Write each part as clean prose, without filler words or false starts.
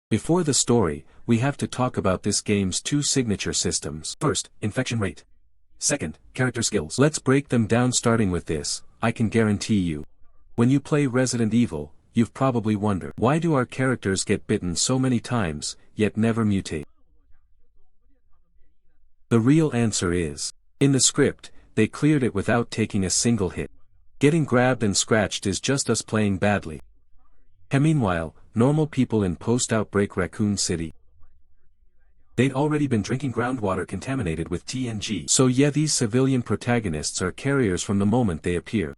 Before the story, we have to talk about this game's two signature systems. First, infection rate. Second, character skills. Let's break them down starting with this. I can guarantee you. When you play Resident Evil, you've probably wondered, why do our characters get bitten so many times, yet never mutate? The real answer is, in the script, they cleared it without taking a single hit. Getting grabbed and scratched is just us playing badly. Meanwhile, normal people in post-outbreak Raccoon City, they'd already been drinking groundwater contaminated with TNG. So yeah, these civilian protagonists are carriers from the moment they appear.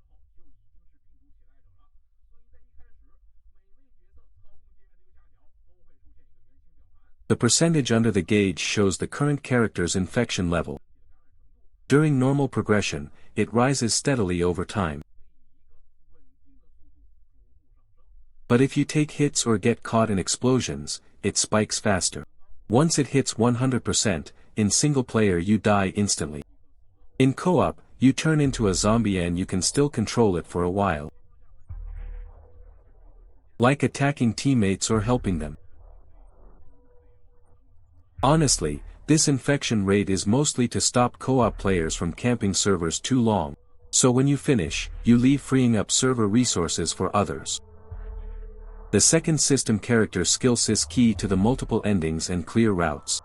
The percentage under the gauge shows the current character's infection level. During normal progression, it rises steadily over time. But if you take hits or get caught in explosions, it spikes faster. Once it hits 100%, in single player you die instantly. In co-op, you turn into a zombie and you can still control it for a while, like attacking teammates or helping them. Honestly, this infection rate is mostly to stop co-op players from camping servers too long. So when you finish, you leave, freeing up server resources for others. The second system, character skills, is key to the multiple endings and clear routes.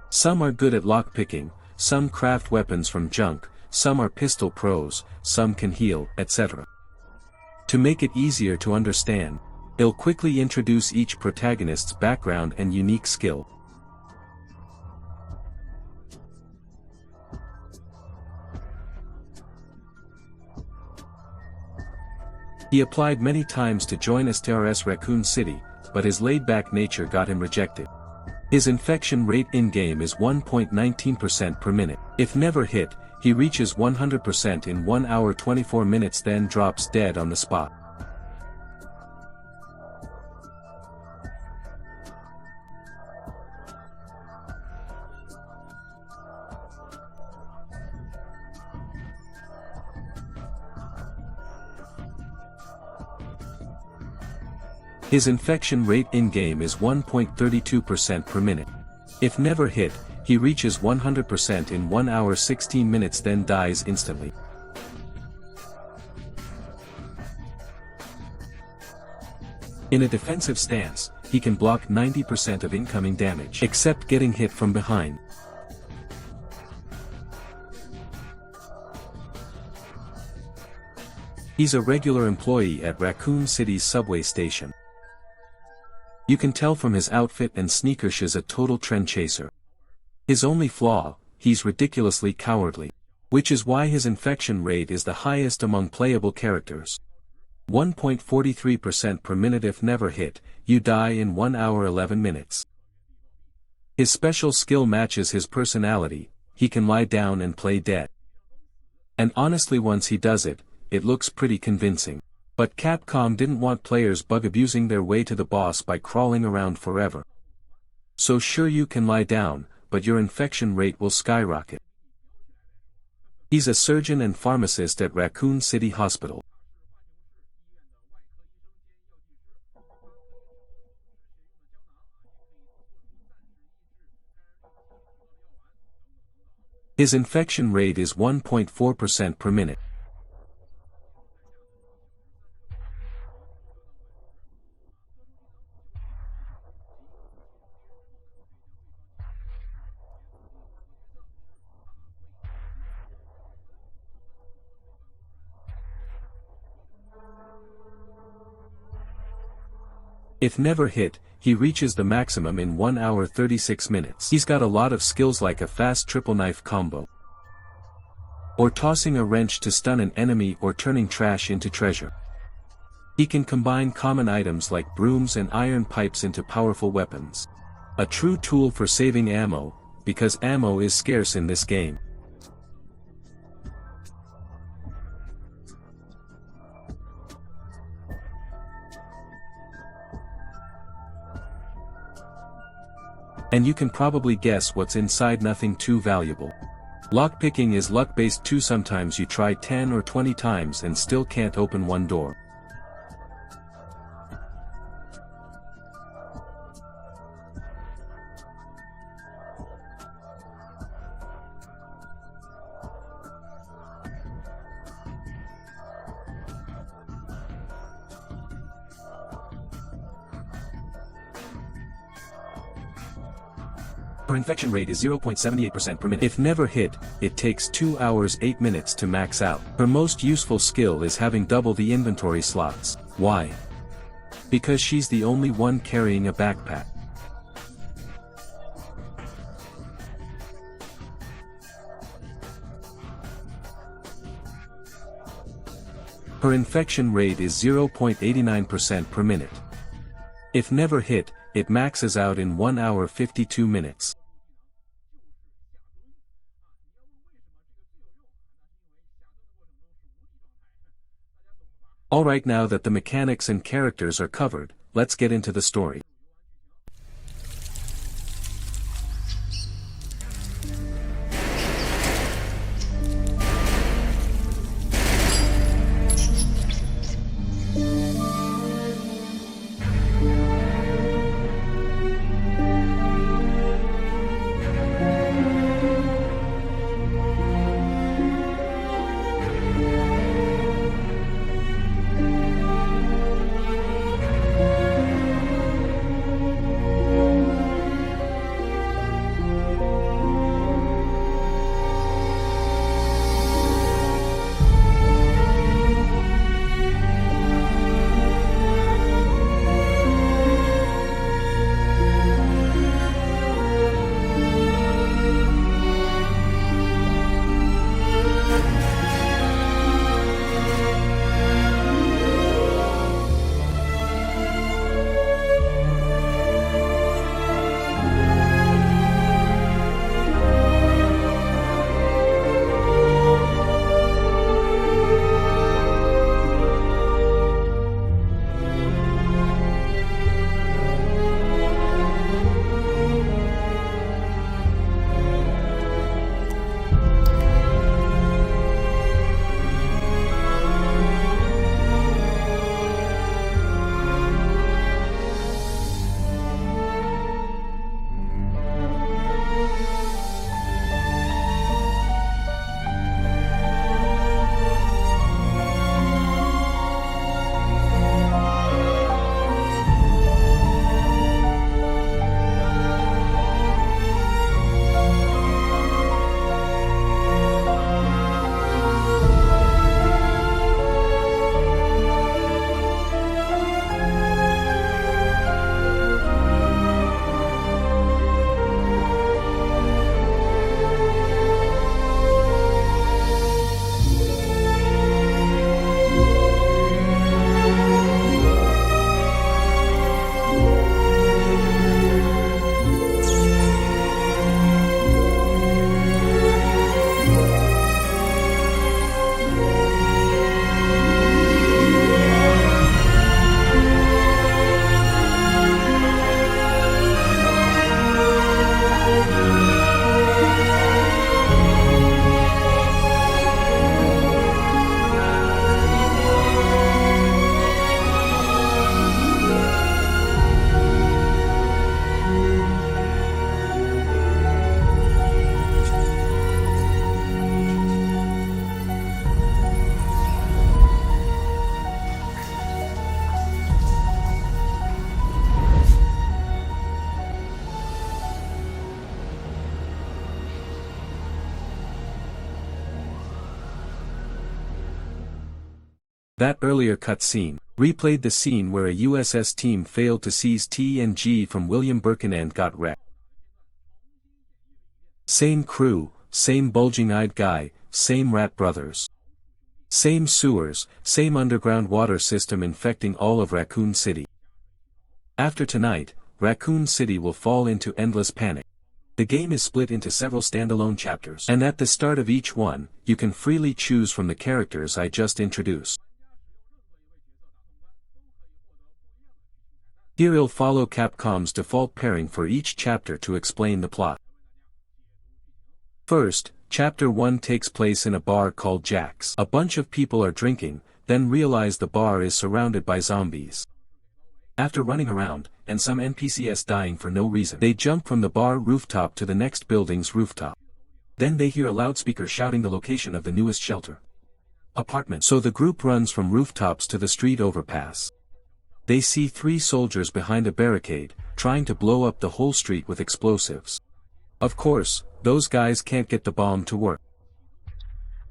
Some are good at lockpicking, some craft weapons from junk, some are pistol pros, some can heal, etc. To make it easier to understand, I'll quickly introduce each protagonist's background and unique skill. He applied many times to join STR's Raccoon City, but his laid-back nature got him rejected. His infection rate in-game is 1.19% per minute. If never hit, he reaches 100% in 1 hour 24 minutes, then drops dead on the spot. His infection rate in-game is 1.32% per minute. If never hit, he reaches 100% in 1 hour 16 minutes, then dies instantly. In a defensive stance, he can block 90% of incoming damage, except getting hit from behind. He's a regular employee at Raccoon City's subway station. You can tell from his outfit and sneakers he's a total trend chaser. His only flaw, he's ridiculously cowardly. Which is why his infection rate is the highest among playable characters. 1.43% per minute. If never hit, you die in 1 hour 11 minutes. His special skill matches his personality, he can lie down and play dead. And honestly, once he does it, it looks pretty convincing. But Capcom didn't want players bug abusing their way to the boss by crawling around forever. So sure, you can lie down, but your infection rate will skyrocket. He's a surgeon and pharmacist at Raccoon City Hospital. His infection rate is 1.4% per minute. If never hit, he reaches the maximum in 1 hour 36 minutes. He's got a lot of skills like a fast triple knife combo, or tossing a wrench to stun an enemy, or turning trash into treasure. He can combine common items like brooms and iron pipes into powerful weapons. A true tool for saving ammo, because ammo is scarce in this game. And you can probably guess what's inside. Nothing too valuable. Lockpicking is luck-based too. Sometimes you try 10 or 20 times and still can't open one door. Her infection rate is 0.78% per minute. If never hit, it takes 2 hours 8 minutes to max out. Her most useful skill is having double the inventory slots. Why? Because she's the only one carrying a backpack. Her infection rate is 0.89% per minute. If never hit, it maxes out in 1 hour 52 minutes. Alright, now that the mechanics and characters are covered, let's get into the story. That earlier cutscene replayed the scene where a USS team failed to seize TNG from William Birkin and got wrecked. Same crew, same bulging-eyed guy, same rat brothers. Same sewers, same underground water system infecting all of Raccoon City. After tonight, Raccoon City will fall into endless panic. The game is split into several standalone chapters, and at the start of each one, you can freely choose from the characters I just introduced. Here you'll follow Capcom's default pairing for each chapter to explain the plot. First, Chapter 1 takes place in a bar called Jack's. A bunch of people are drinking, then realize the bar is surrounded by zombies. After running around, and some NPCs dying for no reason, they jump from the bar rooftop to the next building's rooftop. Then they hear a loudspeaker shouting the location of the newest shelter apartment. So the group runs from rooftops to the street overpass. They see 3 soldiers behind a barricade, trying to blow up the whole street with explosives. Of course, those guys can't get the bomb to work.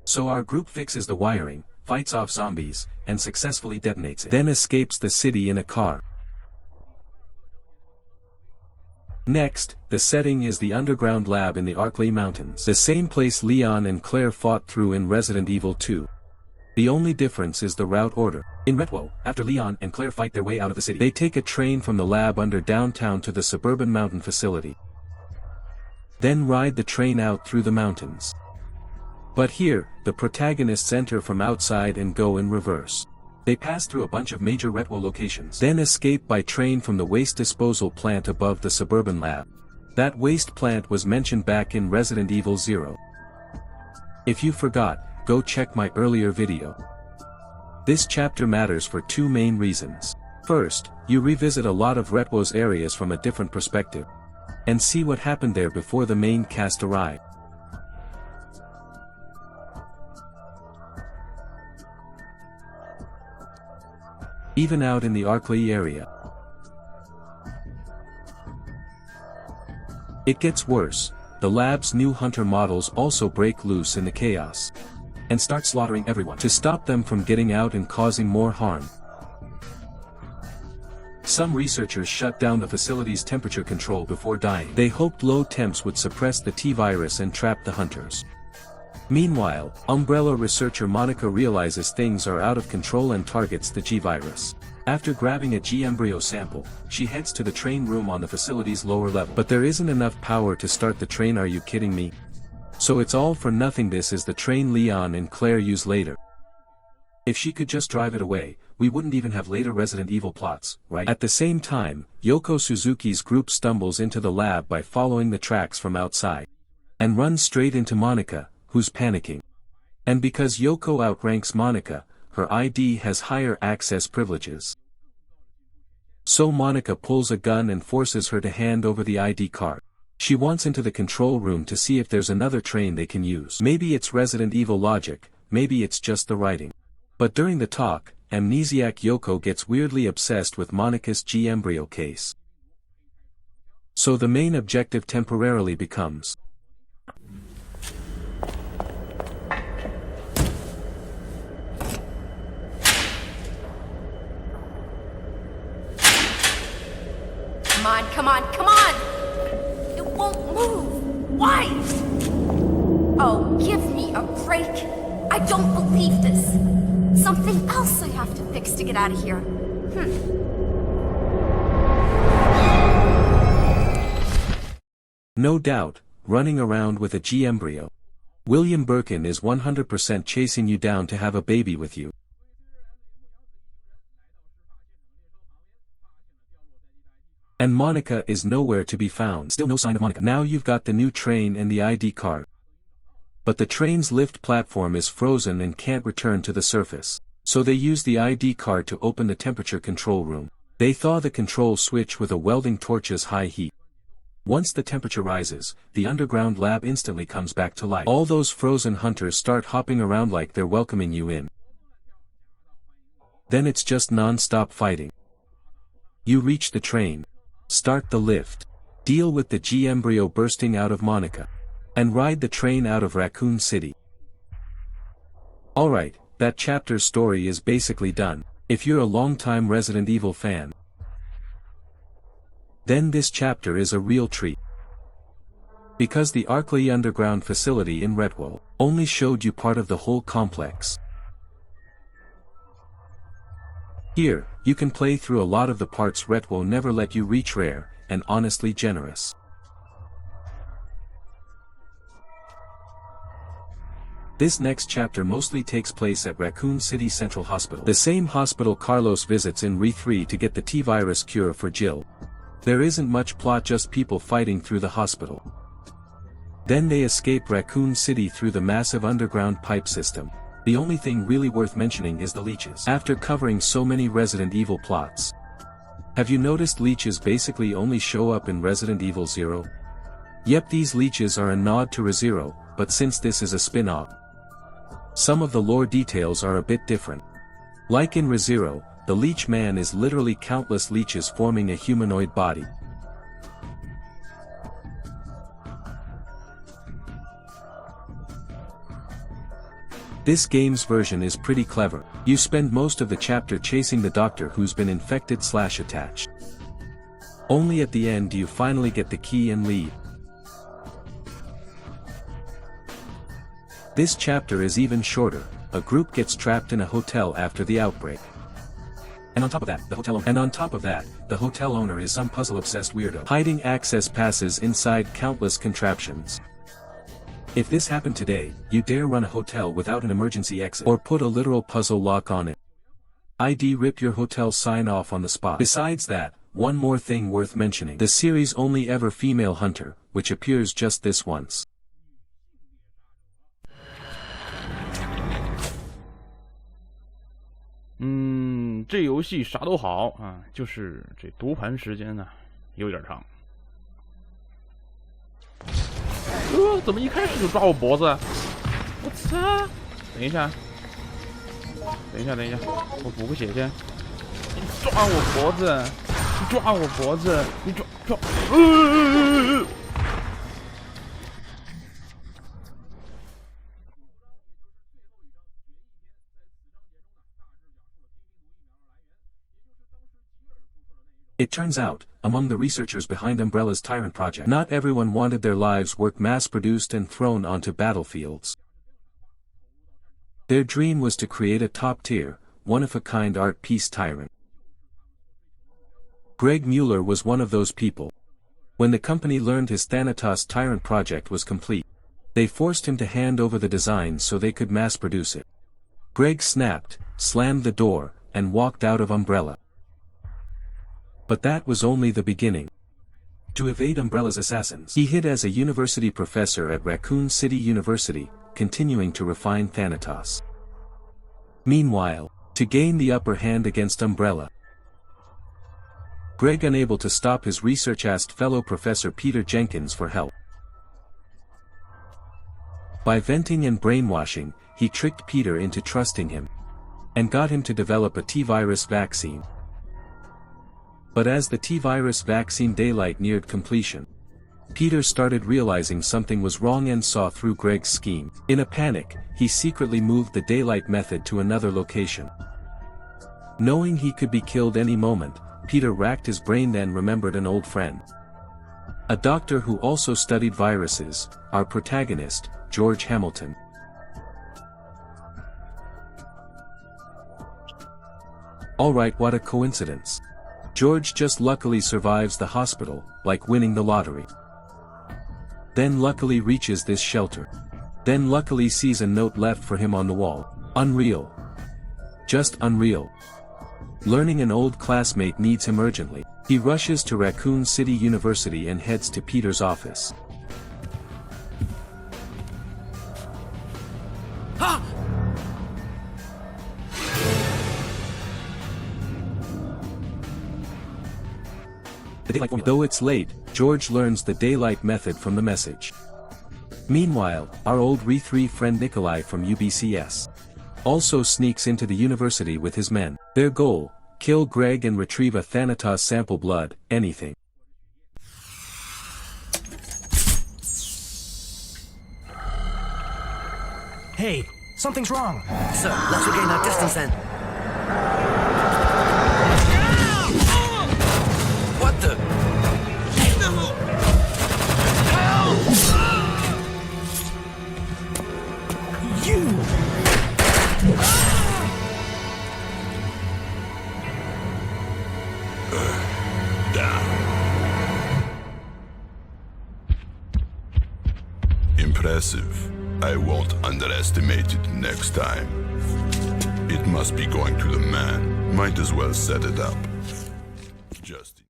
So our group fixes the wiring, fights off zombies, and successfully detonates it. Then escapes the city in a car. Next, the setting is the underground lab in the Arklay Mountains. The same place Leon and Claire fought through in Resident Evil 2. The only difference is the route order. In Retwo, after Leon and Claire fight their way out of the city, They take a train from the lab under downtown to the suburban mountain facility. Then ride the train out through the mountains. But here, the protagonists enter from outside and go in reverse. they pass through a bunch of major Retwo locations. Then escape by train from the waste disposal plant above the suburban lab. That waste plant was mentioned back in Resident Evil 0. If you forgot, go check my earlier video. This chapter matters for two main reasons. First, you revisit a lot of Retwo's areas from a different perspective. And see what happened there before the main cast arrived. Even out in the Arklay area. It gets worse. The lab's new hunter models also break loose in the chaos. And start slaughtering everyone. To stop them from getting out and causing more harm. Some researchers shut down the facility's temperature control before dying. They hoped low temps would suppress the T-virus and trap the hunters. Meanwhile, Umbrella researcher Monica realizes things are out of control and targets the G-virus. After grabbing a G-embryo sample, she heads to the train room on the facility's lower level. But there isn't enough power to start the train, are you kidding me? So it's all for nothing. This is the train Leon and Claire use later. If she could just drive it away, we wouldn't even have later Resident Evil plots, right? At the same time, Yoko Suzuki's group stumbles into the lab by following the tracks from outside. And runs straight into Monica, who's panicking. And because Yoko outranks Monica, her ID has higher access privileges. So Monica pulls a gun and forces her to hand over the ID card. She wants into the control room to see if there's another train they can use. Maybe it's Resident Evil logic, maybe it's just the writing. But during the talk, amnesiac Yoko gets weirdly obsessed with Monica's G-embryo case. So the main objective temporarily becomes Come on, come on! It won't move! Why? Oh, give me a break! I don't believe this! Something else I have to fix to get out of here. No doubt, running around with a G-embryo. William Birkin is 100% chasing you down to have a baby with you. And Monica is nowhere to be found. Still no sign of Monica. Now you've got the new train and the ID card. But the train's lift platform is frozen and can't return to the surface. So they use the ID card to open the temperature control room. They thaw the control switch with a welding torch's high heat. Once the temperature rises, the underground lab instantly comes back to life. All those frozen hunters start hopping around like they're welcoming you in. Then it's just non-stop fighting. You reach the train. Start the lift. Deal with the G-embryo bursting out of Monica. And ride the train out of Raccoon City. Alright, that chapter's story is basically done. If you're a long-time Resident Evil fan, then this chapter is a real treat. Because the Arklay underground facility in Retwo only showed you part of the whole complex. Here, you can play through a lot of the parts Retwo never let you reach. Rare, and honestly generous. This next chapter mostly takes place at Raccoon City Central Hospital. The same hospital Carlos visits in Re3 to get the T-virus cure for Jill. There isn't much plot, just people fighting through the hospital. Then they escape Raccoon City through the massive underground pipe system. The only thing really worth mentioning is the leeches. After covering so many Resident Evil plots, have you noticed leeches basically only show up in Resident Evil 0? Yep, these leeches are a nod to ReZero, but since this is a spin-off, some of the lore details are a bit different. Like in ReZero, the Leech Man is literally countless leeches forming a humanoid body. This game's version is pretty clever. You spend most of the chapter chasing the doctor who's been infected/attached. Only at the end do you finally get the key and leave. This chapter is even shorter. A group gets trapped in a hotel after the outbreak. And on top of that, the hotel owner is some puzzle-obsessed weirdo, hiding access passes inside countless contraptions. If this happened today, you dare run a hotel without an emergency exit or put a literal puzzle lock on it. I'd rip your hotel sign off on the spot. Besides that, one more thing worth mentioning. The series' only ever female hunter, which appears just this once. 这游戏啥都好啊，就是这读盘时间呢有点长。怎么一开始就抓我脖子？我操！等一下，我补个血去。你抓我脖子！你抓！It turns out, among the researchers behind Umbrella's Tyrant project, not everyone wanted their lives work mass-produced and thrown onto battlefields. Their dream was to create a top-tier, one-of-a-kind art piece tyrant. Greg Mueller was one of those people. When the company learned his Thanatos Tyrant project was complete, they forced him to hand over the design so they could mass-produce it. Greg snapped, slammed the door, and walked out of Umbrella. But that was only the beginning. To evade Umbrella's assassins, he hid as a university professor at Raccoon City University, continuing to refine Thanatos. Meanwhile, to gain the upper hand against Umbrella, Greg, unable to stop his research, asked fellow Professor Peter Jenkins for help. By venting and brainwashing, he tricked Peter into trusting him, and got him to develop a T-virus vaccine. But as the T-virus vaccine daylight neared completion, Peter started realizing something was wrong and saw through Greg's scheme. In a panic, he secretly moved the daylight method to another location. Knowing he could be killed any moment, Peter racked his brain, then remembered an old friend. A doctor who also studied viruses, our protagonist, George Hamilton. Alright, what a coincidence. George just luckily survives the hospital, like winning the lottery. Then luckily reaches this shelter. Then luckily sees a note left for him on the wall. Unreal. Just unreal. Learning an old classmate needs him urgently, he rushes to Raccoon City University and heads to Peter's office. Though it's late, George learns the daylight method from the message. Meanwhile, our old Re3 friend Nikolai from UBCS also sneaks into the university with his men. Their goal, kill Greg and retrieve a Thanatos sample blood, anything. Hey, something's wrong. Sir, let's regain our distance then. What the? You! Impressive. I won't underestimate it next time. It must be going to the man. Might as well set it up. Just...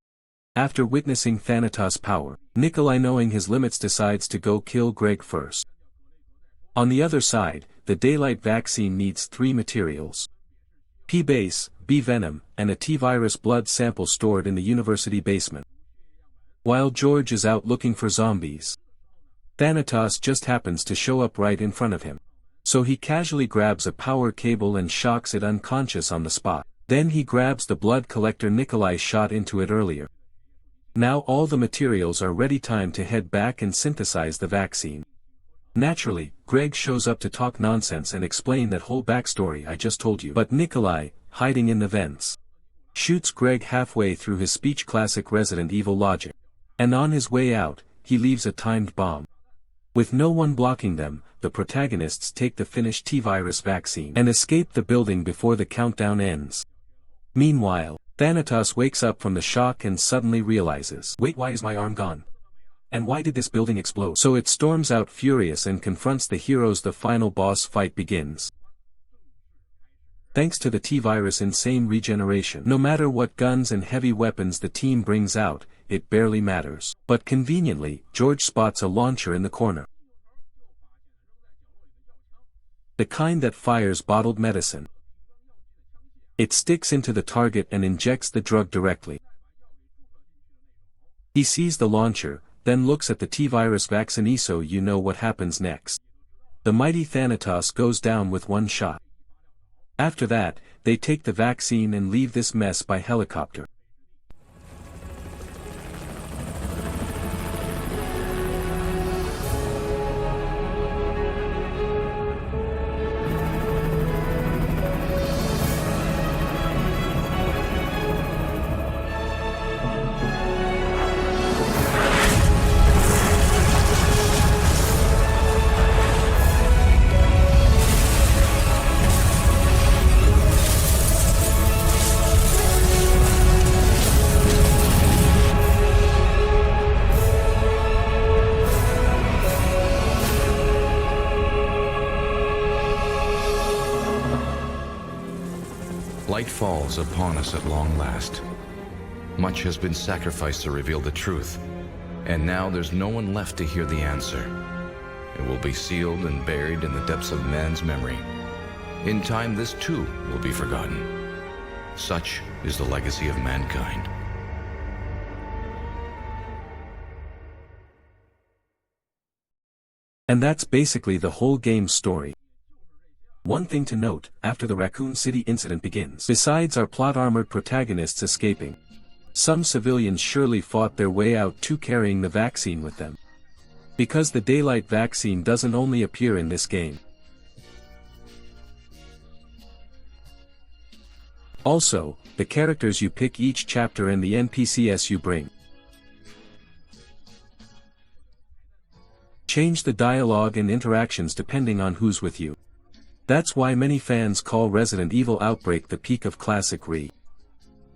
After witnessing Thanatos' power, Nikolai, knowing his limits, decides to go kill Greg first. On the other side, the daylight vaccine needs 3 materials: P-base, B-venom, and a T-virus blood sample stored in the university basement. While George is out looking for zombies, Thanatos just happens to show up right in front of him. So he casually grabs a power cable and shocks it unconscious on the spot. Then he grabs the blood collector Nikolai shot into it earlier. Now all the materials are ready, time to head back and synthesize the vaccine. Naturally, Greg shows up to talk nonsense and explain that whole backstory I just told you. But Nikolai, hiding in the vents, shoots Greg halfway through his speech classic Resident Evil logic. And on his way out, he leaves a timed bomb. With no one blocking them, the protagonists take the finished T-virus vaccine and escape the building before the countdown ends. Meanwhile, Thanatos wakes up from the shock and suddenly realizes, wait, why is my arm gone? And why did this building explode? So it storms out furious and confronts the heroes. The final boss fight begins. Thanks to the T-virus' insane regeneration, no matter what guns and heavy weapons the team brings out, it barely matters. But conveniently, George spots a launcher in the corner. The kind that fires bottled medicine. It sticks into the target and injects the drug directly. He sees the launcher, then looks at the T-virus vaccine, so you know what happens next. The mighty Thanatos goes down with one shot. After that, they take the vaccine and leave this mess by helicopter. Light falls upon us at long last. Much has been sacrificed to reveal the truth, and now there's no one left to hear the answer. It will be sealed and buried in the depths of man's memory. In time, this too will be forgotten. Such is the legacy of mankind. And that's basically the whole game's story. One thing to note, after the Raccoon City incident begins, besides our plot-armored protagonists escaping, some civilians surely fought their way out too, carrying the vaccine with them. Because the daylight vaccine doesn't only appear in this game. Also, the characters you pick each chapter and the NPCs you bring change the dialogue and interactions depending on who's with you. That's why many fans call Resident Evil Outbreak the peak of classic RE.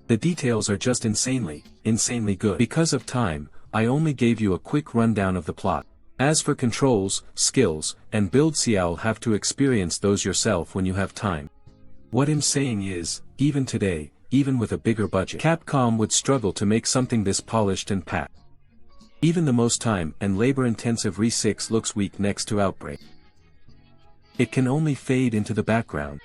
The details are just insanely good. Because of time, I only gave you a quick rundown of the plot. As for controls, skills, and builds, you'll have to experience those yourself when you have time. What I'm saying is, even today, even with a bigger budget, Capcom would struggle to make something this polished and packed. Even the most time and labor-intensive RE 6 looks weak next to Outbreak. It can only fade into the background.